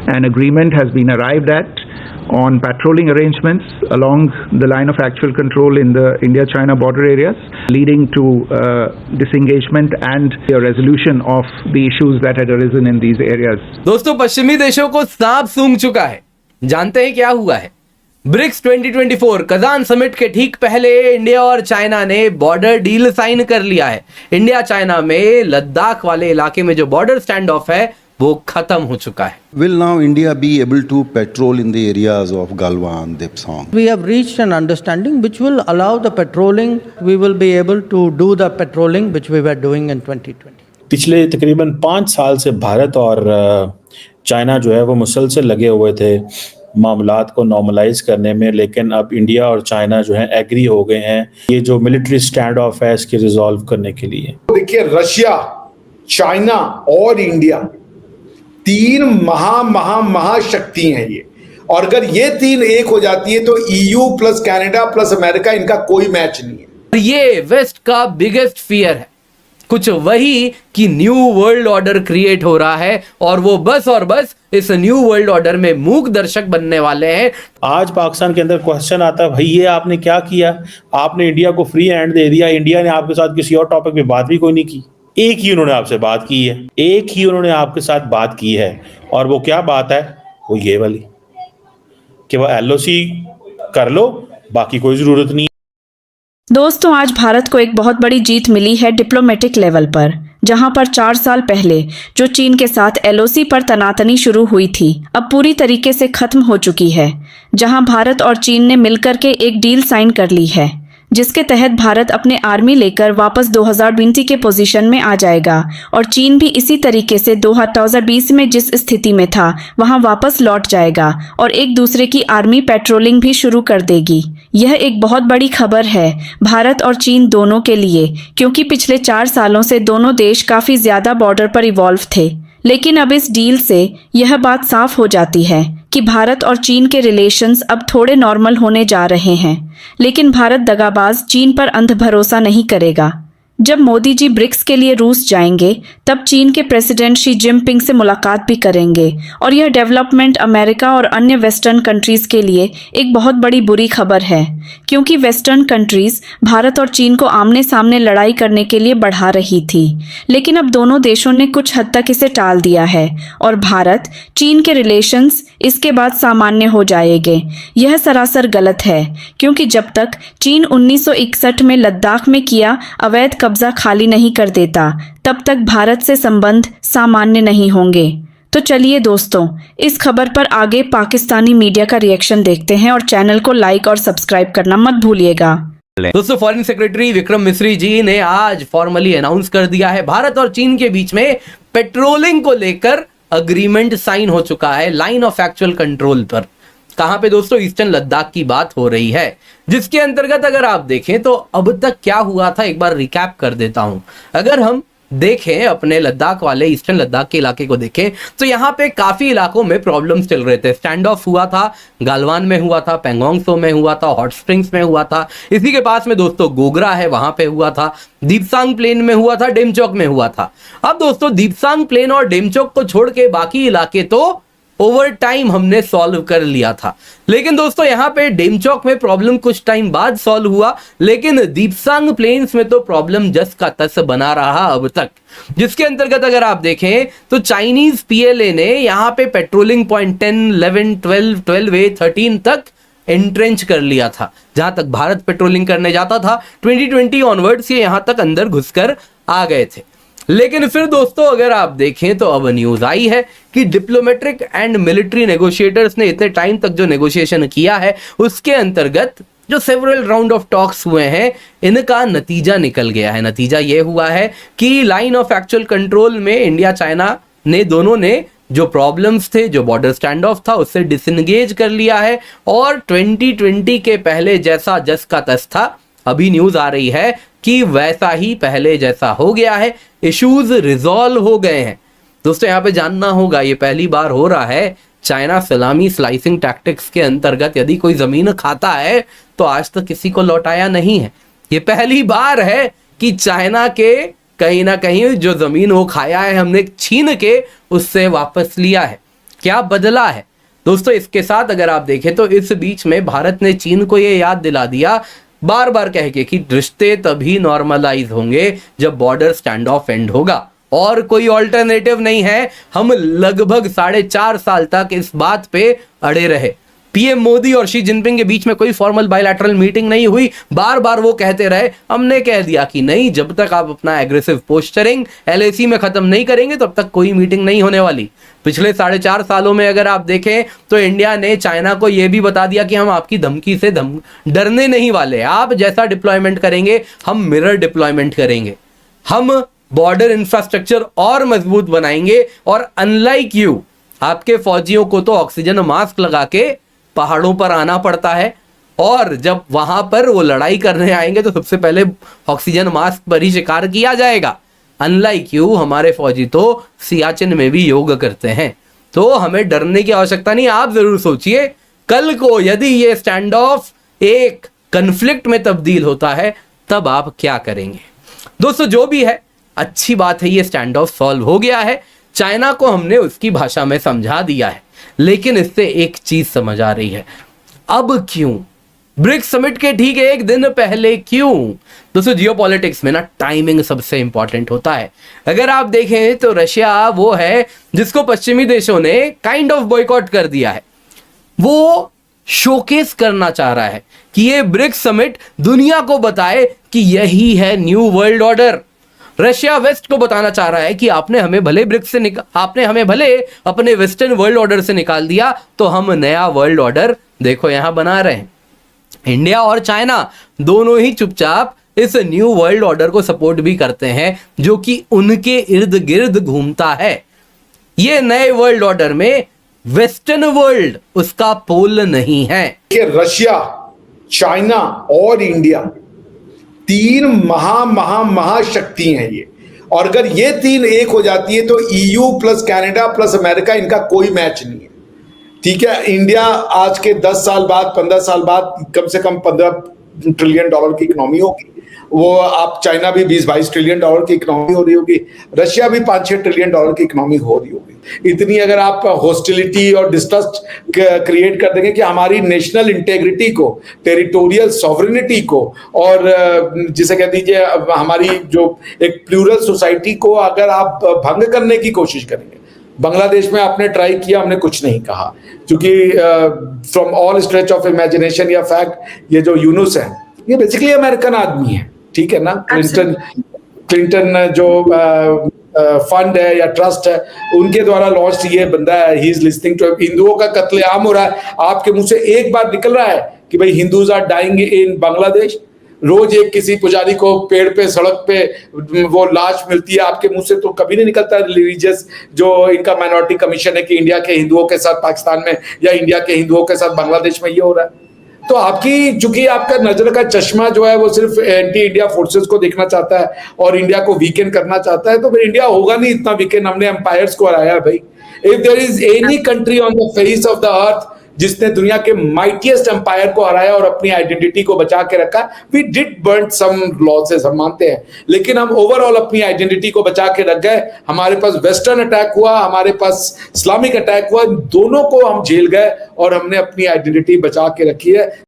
An agreement has been arrived at on patrolling arrangements along the line of actual control in the India-China border areas, leading to disengagement and a resolution of the issues that had arisen in these areas. दोस्तों, पश्चिमी देशों को सांप सूंघ चुका है। जानते हैं क्या हुआ है? ब्रिक्स 2024 कजान समिट के ठीक पहले इंडिया और चाइना ने बॉर्डर डील साइन कर लिया है। इंडिया चाइना में लद्दाख वाले इलाके में जो बॉर्डर स्टैंड ऑफ है वो खत्म हो चुका है। Will now India be able to patrol in the areas of Galwan, Dipsang? We have reached an understanding which will allow the patrolling. We will be able to do the patrolling which we were doing in 2020. पिछले तकरीबन 5 साल से भारत और China जो है वो मुसलसल लगे हुए थे मामलात को नॉर्मलाइज करने में, लेकिन अब इंडिया और चाइना जो है एग्री हो गए हैं ये जो मिलिट्री स्टैंड ऑफ है इसके रिजॉल्व करने के लिए। देखिए, रशिया, चाइना और इंडिया 3 महाशक्ति हैं ये, और अगर ये 3 एक हो जाती है तो EU plus Canada plus America, इनका कोई मैच नहीं है। ये वेस्ट का बिगेस्ट फियर है, कुछ वही कि न्यू वर्ल्ड ऑर्डर क्रिएट हो रहा है और वो बस और बस इस न्यू वर्ल्ड ऑर्डर में मूक दर्शक बनने वाले हैं। आज पाकिस्तान के अंदर क्वेश्चन आता है, भाई ये आपने क्या किया? आपने इंडिया को फ्री हैंड दे दिया, इंडिया ने आपके साथ किसी और टॉपिक पे बात भी कोई नहीं की। एक ही उन्होंने आपसे बात की है, एक ही उन्होंने आपके साथ बात की है, और वो क्या बात है? वो ये वाली कि वो LOC कर लो, बाकी कोई जरूरत नहीं। दोस्तों, आज भारत को एक बहुत बड़ी जीत मिली है डिप्लोमेटिक लेवल पर, जहां पर 4 साल पहले जो चीन के साथ LOC पर तनातनी शुरू हुई थी अब पूरी तरीके से खत्म हो चुकी है, जहां भारत और चीन ने मिलकर के एक डील साइन कर ली है जिसके तहत भारत अपने आर्मी लेकर वापस 2020 के पोजीशन में आ जाएगा और चीन भी इसी तरीके से 2020 में जिस स्थिति में था वहां वापस लौट जाएगा और एक दूसरे की आर्मी पेट्रोलिंग भी शुरू कर देगी। यह एक बहुत बड़ी खबर है भारत और चीन दोनों के लिए, क्योंकि पिछले 4 सालों से दोनों देश काफ़ी ज़्यादा बॉर्डर पर इवॉल्व थे। लेकिन अब इस डील से यह बात साफ हो जाती है कि भारत और चीन के रिलेशंस अब थोड़े नॉर्मल होने जा रहे हैं। लेकिन भारत दगाबाज चीन पर अंध भरोसा नहीं करेगा। जब मोदी जी ब्रिक्स के लिए रूस जाएंगे तब चीन के प्रेसिडेंट शी जिनपिंग से मुलाकात भी करेंगे और यह डेवलपमेंट अमेरिका और अन्य वेस्टर्न कंट्रीज़ के लिए एक बहुत बड़ी बुरी खबर है, क्योंकि वेस्टर्न कंट्रीज़ भारत और चीन को आमने सामने लड़ाई करने के लिए बढ़ा रही थी। लेकिन अब दोनों देशों ने कुछ हद तक इसे टाल दिया है और भारत चीन के रिलेशंस इसके बाद सामान्य हो जाएंगे। यह सरासर गलत है, क्योंकि जब तक चीन 1961 में लद्दाख में किया अवैध कब्जा खाली नहीं कर देता तब तक भारत से संबंध सामान्य नहीं होंगे। तो चलिए दोस्तों, इस खबर पर आगे पाकिस्तानी मीडिया का रिएक्शन देखते हैं और चैनल को लाइक और सब्सक्राइब करना मत भूलिएगा। दोस्तों, फॉरेन सेक्रेटरी विक्रम मिस्री जी ने आज फॉर्मली अनाउंस कर दिया है भारत और चीन के बीच में पेट्रोलिंग को लेकर अग्रीमेंट साइन हो चुका है लाइन ऑफ एक्चुअल कंट्रोल पर। कहां पे दोस्तों? ईस्टर्न लद्दाख की बात हो रही है, जिसके अंतर्गत अगर आप देखें तो अब तक क्या हुआ था एक बार रिकैप कर देता हूं। अगर हम देखें अपने लद्दाख वाले ईस्टर्न लद्दाख के इलाके को देखें तो यहाँ पे काफी इलाकों में प्रॉब्लम्स चल रहे थे। स्टैंड ऑफ हुआ था, गालवान में हुआ था, पेंगोंग सो में हुआ था, हॉट स्प्रिंग्स में हुआ था, इसी के पास में दोस्तों गोगरा है वहां पे हुआ था, दीपसांग प्लेन में हुआ था, डेमचौक में हुआ था। अब दोस्तों दीपसांग प्लेन और डेमचौक को छोड़ के बाकी इलाके तो ओवर टाइम हमने सॉल्व कर लिया था। लेकिन दोस्तों यहाँ पे डेमचौक में प्रॉब्लम कुछ टाइम बाद सॉल्व हुआ, लेकिन दीपसांग प्लेन्स में तो प्रॉब्लम जस का तस बना रहा अब तक, जिसके अंतर्गत अगर आप देखें तो चाइनीज PLA ने यहाँ पे पेट्रोलिंग पॉइंट 10, 11, 12A, 13 तक एंट्रेंच कर लिया था। जहां तक भारत पेट्रोलिंग करने जाता था 2020 ऑनवर्ड्स ये यहां तक अंदर घुसकर आ गए थे। लेकिन फिर दोस्तों अगर आप देखें तो अब न्यूज आई है कि डिप्लोमेटिक एंड मिलिट्री नेगोशिएटर्स ने इतने टाइम तक जो नेगोशिएशन किया है उसके अंतर्गत जो सेवरल राउंड ऑफ टॉक्स हुए हैं इनका नतीजा निकल गया है। नतीजा ये हुआ है कि लाइन ऑफ एक्चुअल कंट्रोल में इंडिया चाइना ने दोनों ने जो प्रॉब्लम्स थे, जो बॉर्डर स्टैंड ऑफ था, उससे डिसएंगेज कर लिया है और 2020 के पहले जैसा जस का तस था अभी न्यूज आ रही है कि वैसा ही पहले जैसा हो गया है, इश्यूज रिजॉल्व हो गए हैं। दोस्तों यहाँ पे जानना होगा, ये पहली बार हो रहा है चाइना सलामी स्लाइसिंग टैक्टिक्स के अंतर्गत यदि कोई जमीन खाता है तो आज तक किसी को लौटाया नहीं है। ये पहली बार है कि चाइना के कहीं ना कहीं जो जमीन वो खाया है हमने छीन के उससे वापस लिया है। क्या बदला है। दोस्तों इसके साथ अगर आप देखें तो इस बीच में भारत ने चीन को ये याद दिला दिया बार बार कह के कि रिश्ते तभी नॉर्मलाइज होंगे जब बॉर्डर स्टैंड ऑफ एंड होगा, और कोई ऑल्टरनेटिव नहीं है। हम लगभग 4.5 साल तक इस बात पे अड़े रहे। पीएम मोदी और शी जिनपिंग के बीच में कोई फॉर्मल बायलैटरल मीटिंग नहीं हुई, बार बार वो कहते रहे, हमने कह दिया कि नहीं, जब तक आप अपना एग्रेसिव पोस्चरिंग LAC में खत्म नहीं करेंगे तब तक कोई मीटिंग नहीं होने वाली। पिछले 4.5 सालों में अगर आप देखें तो इंडिया ने चाइना को यह भी बता दिया कि हम आपकी धमकी से डरने नहीं वाले, आप जैसा डिप्लॉयमेंट करेंगे हम मिरर डिप्लॉयमेंट करेंगे, हम बॉर्डर इंफ्रास्ट्रक्चर और मजबूत बनाएंगे, और अनलाइक यू आपके फौजियों को तो ऑक्सीजन मास्क लगा के पहाड़ों पर आना पड़ता है, और जब वहां पर वो लड़ाई करने आएंगे तो सबसे पहले ऑक्सीजन मास्क पर ही शिकार किया जाएगा। अनलाइक यू हमारे फौजी तो सियाचिन में भी योग करते हैं, तो हमें डरने की आवश्यकता नहीं। आप जरूर सोचिए कल को यदि ये स्टैंड ऑफ एक कन्फ्लिक्ट में तब्दील होता है तब आप क्या करेंगे। दोस्तों जो भी है, अच्छी बात है ये स्टैंड ऑफ सॉल्व हो गया है, चाइना को हमने उसकी भाषा में समझा दिया है, लेकिन इससे एक चीज समझ आ रही है, अब क्यों ब्रिक्स समिट के ठीक 1 दिन पहले क्यों। दोस्तों जियोपॉलिटिक्स में ना टाइमिंग सबसे इंपॉर्टेंट होता है। अगर आप देखें तो रशिया वो है जिसको पश्चिमी देशों ने काइंड ऑफ बॉयकॉट कर दिया है। वो शोकेस करना चाह रहा है कि ये ब्रिक्स समिट दुनिया को बताए कि यही है new world order. Russia west को बताना चाह रहा है कि आपने हमें भले ब्रिक्स से आपने हमें भले अपने वेस्टर्न वर्ल्ड ऑर्डर से निकाल दिया, तो हम नया वर्ल्ड ऑर्डर देखो यहां बना रहे हैं। इंडिया और चाइना दोनों ही चुपचाप इस न्यू वर्ल्ड ऑर्डर को सपोर्ट भी करते हैं जो कि उनके इर्द गिर्द घूमता है। ये नए वर्ल्ड ऑर्डर में वेस्टर्न वर्ल्ड उसका पोल नहीं है। कि रशिया, चाइना और इंडिया 3 महाशक्ति हैं ये, और अगर ये 3 एक हो जाती है तो EU plus Canada plus America, इनका कोई मैच नहीं है। ठीक है, इंडिया आज के 10 साल बाद 15 साल बाद कम से कम $15 ट्रिलियन की इकोनॉमी होगी। वो आप चाइना भी 20-22 ट्रिलियन डॉलर की इकोनॉमी हो रही होगी, रशिया भी 5-6 ट्रिलियन डॉलर की इकोनॉमी हो रही होगी। इतनी अगर आप हॉस्टिलिटी और डिस्ट्रस्ट क्रिएट कर देंगे कि हमारी नेशनल इंटेग्रिटी को, टेरिटोरियल सॉवरेनिटी को, और जिसे कह दीजिए हमारी जो एक प्लूरल सोसाइटी को अगर आप भंग करने की कोशिश करेंगे। बांग्लादेश में आपने ट्राई किया, हमने कुछ नहीं कहा, क्योंकि from all stretch of imagination या फैक्ट ये जो यूनुस है ये बेसिकली अमेरिकन आदमी है, ठीक है ना। क्लिंटन जो फंड है या ट्रस्ट है उनके द्वारा लॉन्च ये बंदा है। ही इज लिस्टिंग टू, हिंदुओं का कत्लेआम हो रहा है, आपके मुंह से एक बार निकल रहा है कि भाई Hindus are dying in Bangladesh. रोज एक किसी पुजारी को पेड़ पे, सड़क पे वो लाश मिलती है, आपके मुंह से तो कभी नहीं निकलता रिलीजियस जो इनका माइनॉरिटी कमीशन है कि इंडिया के हिंदुओं के साथ पाकिस्तान में या इंडिया के हिंदुओं के साथ बांग्लादेश में ये हो रहा है। तो आपकी, चूंकि आपका नजर का चश्मा जो है वो सिर्फ एंटी इंडिया फोर्सेस को देखना चाहता है और इंडिया को वीकेंड करना चाहता है, तो फिर इंडिया होगा नहीं इतना वीकेंड। हमने एम्पायर्स को हराया है भाई। If there is any country on the face of the earth जिसने दुनिया के माइटिएस्ट एम्पायर को हराया और अपनी आइडेंटिटी को बचा के रखा, we did burn some losses, हम मानते हैं, लेकिन हम ओवरऑल अपनी आइडेंटिटी को बचा के रख गए। हमारे पास वेस्टर्न अटैक हुआ, हमारे पास इस्लामिक अटैक हुआ, दोनों को हम झेल गए और हमने अपनी आइडेंटिटी बचा के रखी है।